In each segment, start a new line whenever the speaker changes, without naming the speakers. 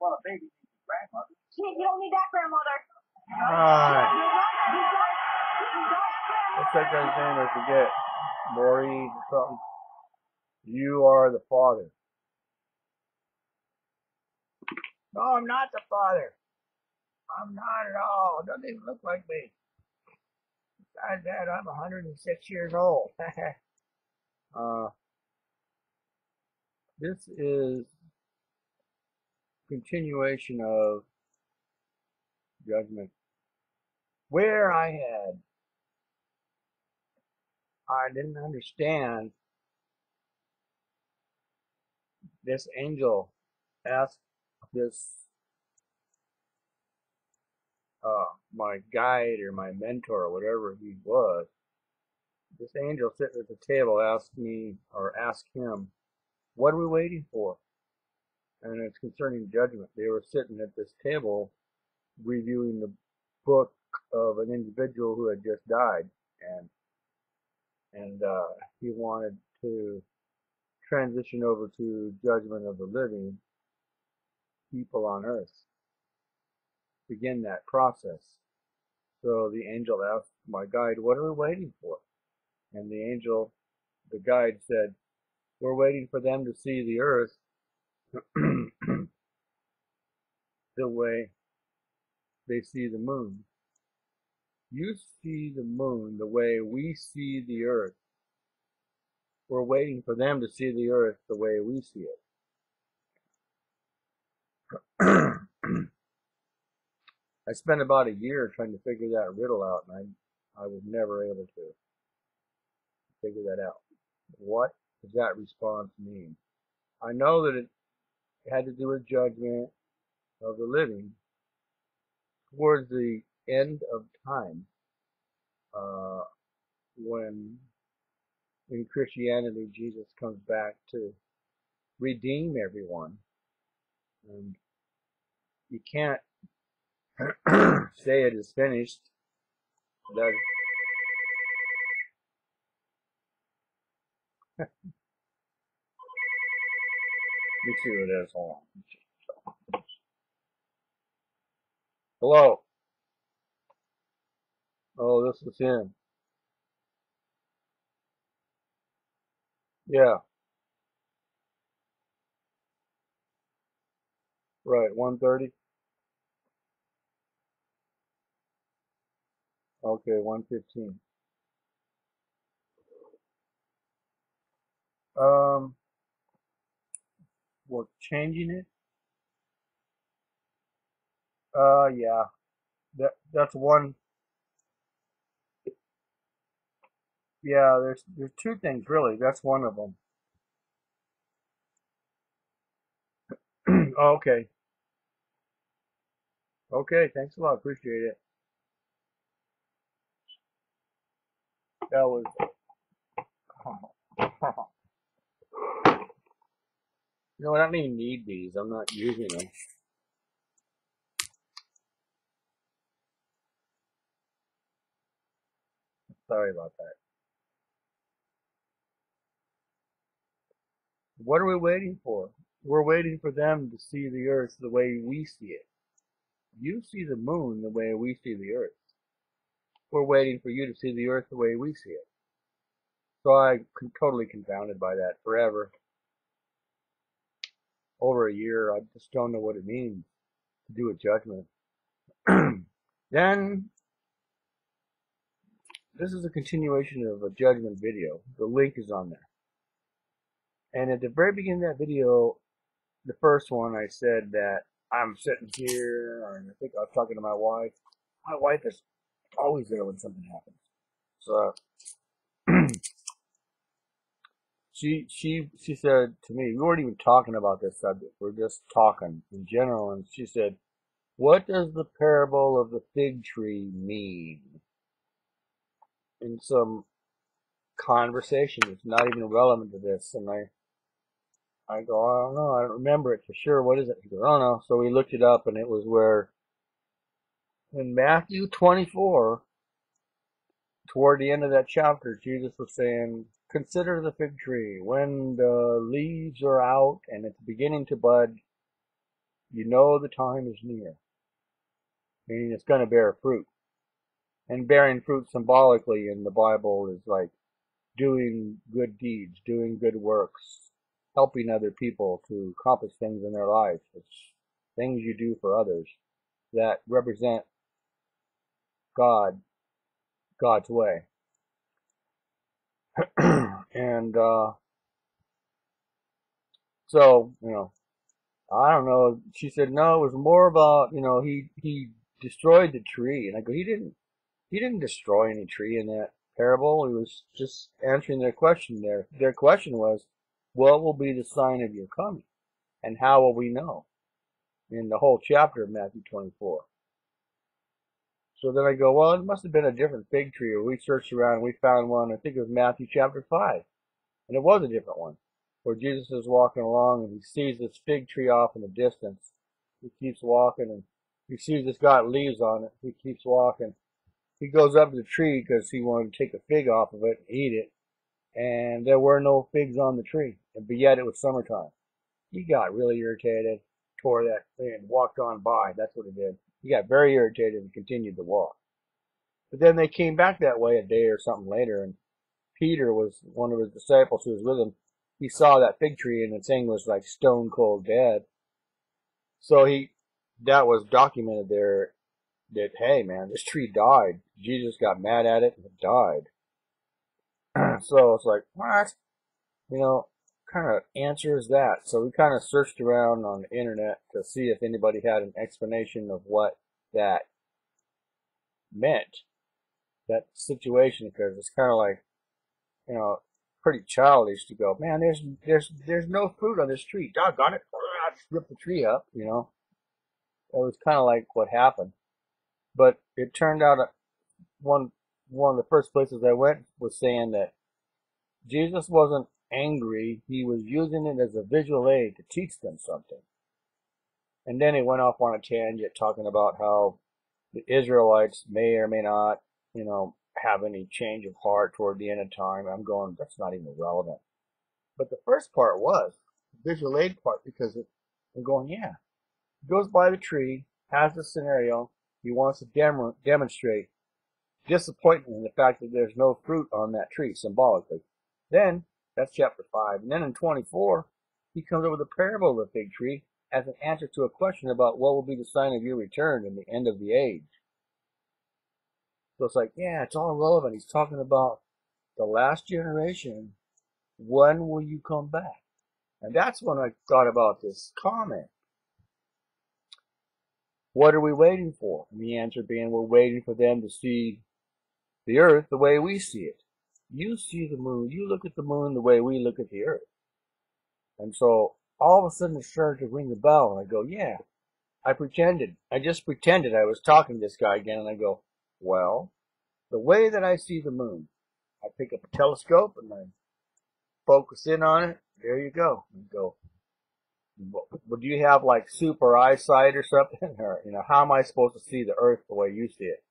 Well, a baby needs a grandmother.
You don't need that grandmother.
Alright. What's that guy's name? I forget. Maury or something. You are the father. No, I'm not the father. I'm not at all. It doesn't even look like me. Besides that, I'm 106 years old. This is continuation of Judgment, where I didn't understand. This angel asked this my guide or my mentor or whatever he was. This angel sitting at the table asked him, what are we waiting for? And it's concerning judgment. They were sitting at this table reviewing the book of an individual who had just died, and he wanted to transition over to judgment of the living people on earth, begin that process. So the angel asked my guide, what are we waiting for? And the guide said, we're waiting for them to see the earth the way they see the moon. You see the moon the way we see the earth. We're waiting for them to see the earth the way we see it. I spent about a year trying to figure that riddle out, and I was never able to figure that out. What does that response mean? I know that it had to do with judgment of the living towards the end of time, when in Christianity Jesus comes back to redeem everyone, and you can't say it is finished. That let me see what it is. Hold on. Hello. Oh, this is him. Yeah. Right. 1:30. Okay. 1:15. We're changing it. Yeah. That's one. Yeah. There's two things really. That's one of them. Okay. Okay. Thanks a lot. Appreciate it. That was. You know what? I don't even need these. I'm not using them. Sorry about that. What are we waiting for? We're waiting for them to see the earth the way we see it. You see the moon the way we see the earth. We're waiting for you to see the earth the way we see it. So I'm totally confounded by that forever. Over a year, I just don't know what it means to do a judgment. Then, this is a continuation of a judgment video. The link is on there. And at the very beginning of that video, the first one, I said that I'm sitting here, and I think I was talking to my wife. My wife is always there when something happens. So she said to me, we weren't even talking about this subject. We're just talking in general. And she said, what does the parable of the fig tree mean? In some conversation, it's not even relevant to this. And I go, I don't know. I don't remember it for sure. What is it? She goes, I don't know. So we looked it up, and it was where in Matthew 24, toward the end of that chapter, Jesus was saying, consider the fig tree. When the leaves are out and it's beginning to bud, You know the time is near, meaning it's going to bear fruit. And bearing fruit symbolically in the Bible is like doing good deeds, doing good works, helping other people to accomplish things in their life. It's things you do for others that represent God, God's way. And so, I don't know. She said no, it was more about, he destroyed the tree. And I go, he didn't destroy any tree in that parable. He was just answering their question there. Their question was, what will be the sign of your coming? And how will we know? In the whole chapter of Matthew 24. So then I go, well, it must have been a different fig tree. Or we searched around and we found one, I think it was Matthew chapter 5. And it was a different one. Where Jesus is walking along and he sees this fig tree off in the distance. He keeps walking and he sees it's got leaves on it. He keeps walking. He goes up to the tree because he wanted to take a fig off of it and eat it. And there were no figs on the tree. But yet it was summertime. He got really irritated, tore that thing and walked on by. That's what he did. He got very irritated and continued to walk. But then they came back that way a day or something later, and Peter was one of his disciples who was with him. He saw that fig tree and the thing was like stone cold dead. So that was documented there that, hey man, this tree died. Jesus got mad at it and it died. So it's like, what? Kind of answers that. So we kind of searched around on the internet to see if anybody had an explanation of what that meant, that situation, because it's kind of like, pretty childish to go, man, there's no fruit on this tree. Doggone it. Just rip the tree up, It was kind of like what happened. But it turned out one of the first places I went was saying that Jesus wasn't angry. He was using it as a visual aid to teach them something. And then he went off on a tangent talking about how the Israelites may or may not, have any change of heart toward the end of time. I'm going, that's not even relevant. But the first part was the visual aid part, because I'm going, yeah. He goes by the tree, has the scenario. He wants to demonstrate disappointment in the fact that there's no fruit on that tree, symbolically. Then, that's chapter 5. And then in 24, he comes up with a parable of the fig tree as an answer to a question about what will be the sign of your return in the end of the age. So it's like, yeah, it's all relevant. He's talking about the last generation. When will you come back? And that's when I thought about this comment. What are we waiting for? And the answer being, we're waiting for them to see the earth the way we see it. You see the moon. You look at the moon the way we look at the earth. And so all of a sudden it started to ring the bell. And I go, yeah, I just pretended I was talking to this guy again. And I go, well, the way that I see the moon, I pick up a telescope and I focus in on it. There you go. And go, well, do you have like super eyesight or something? Or, how am I supposed to see the earth the way you see it?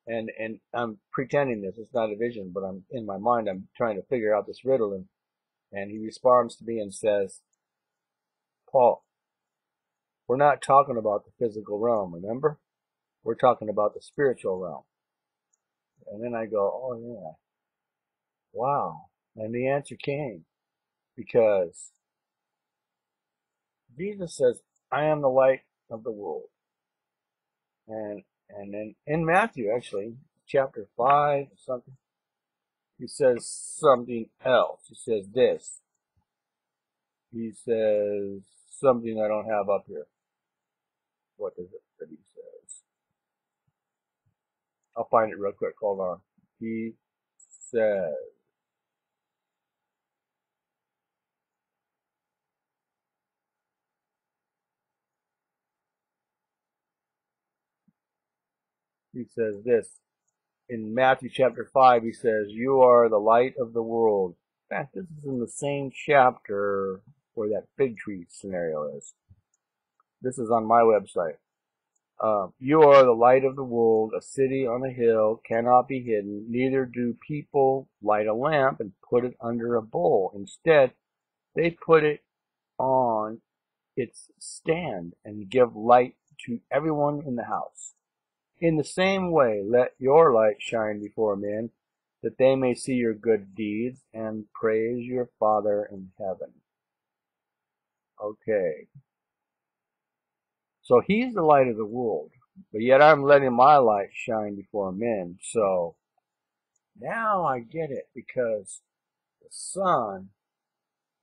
And I'm pretending this. It's not a vision, but I'm in my mind. I'm trying to figure out this riddle. And he responds to me and says, Paul, we're not talking about the physical realm, remember? We're talking about the spiritual realm. And then I go, oh yeah, wow. And the answer came because Jesus says, I am the light of the world. And then in Matthew, actually, chapter 5 or something, he says something else. He says this. He says something I don't have up here. What is it that he says? I'll find it real quick. Hold on. He says, this. In Matthew chapter 5, he says, you are the light of the world. In fact, this is in the same chapter where that fig tree scenario is. This is on my website. You are the light of the world. A city on a hill cannot be hidden. Neither do people light a lamp and put it under a bowl. Instead, they put it on its stand and give light to everyone in the house. In the same way, let your light shine before men, that they may see your good deeds and praise your Father in heaven. Okay. So he's the light of the world, but yet I'm letting my light shine before men. So now I get it, because the sun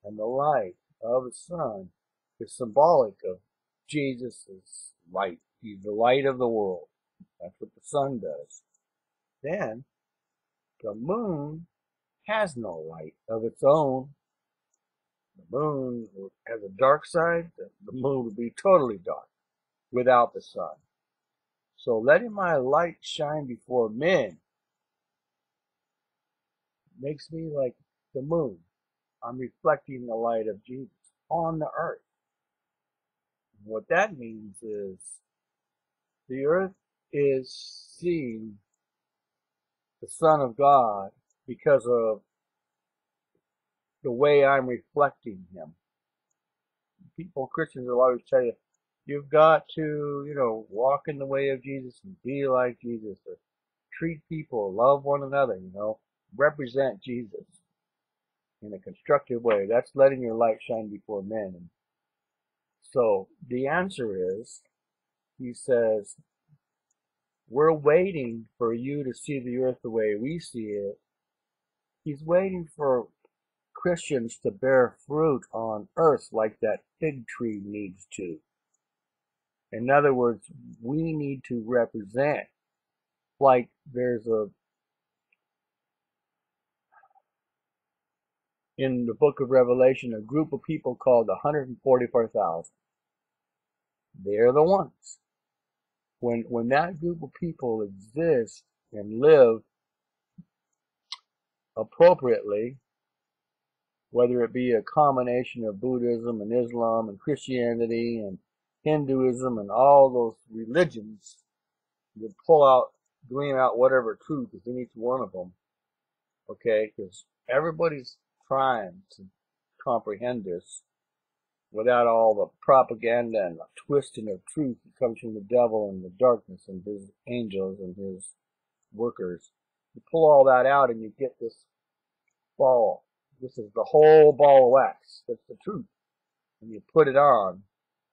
and the light of the sun is symbolic of Jesus' light. He's the light of the world. That's what the sun does. Then the moon has no light of its own. The moon has a dark side. The moon would be totally dark without the sun. So letting my light shine before men makes me like the moon. I'm reflecting the light of Jesus on the earth. What that means is the earth is seeing the Son of God because of the way I'm reflecting him. Christians will always tell you, you've got to, walk in the way of Jesus and be like Jesus, or treat people, love one another, represent Jesus in a constructive way. That's letting your light shine before men. And so the answer is, he says, we're waiting for you to see the earth the way we see it. He's waiting for Christians to bear fruit on earth like that fig tree needs to. In other words, we need to represent, like there's in the book of Revelation, a group of people called the 144,000. They're the ones. When that group of people exist and live appropriately, whether it be a combination of Buddhism and Islam and Christianity and Hinduism and all those religions, you glean out whatever truth is in each one of them, okay? Because everybody's trying to comprehend this without all the propaganda and the twisting of truth that comes from the devil and the darkness and his angels and his workers. You pull all that out and you get this ball. This is the whole ball of wax. That's the truth. And you put it on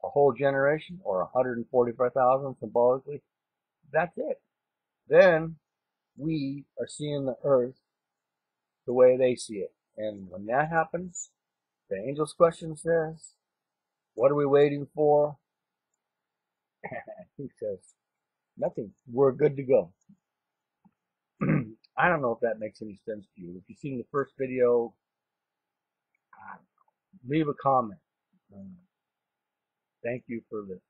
a whole generation, or 145,000 symbolically. That's it. Then we are seeing the earth the way they see it. And when that happens, the angel's question says, what are we waiting for? He says, nothing. We're good to go. I don't know if that makes any sense to you. If you've seen the first video, leave a comment. Thank you for listening.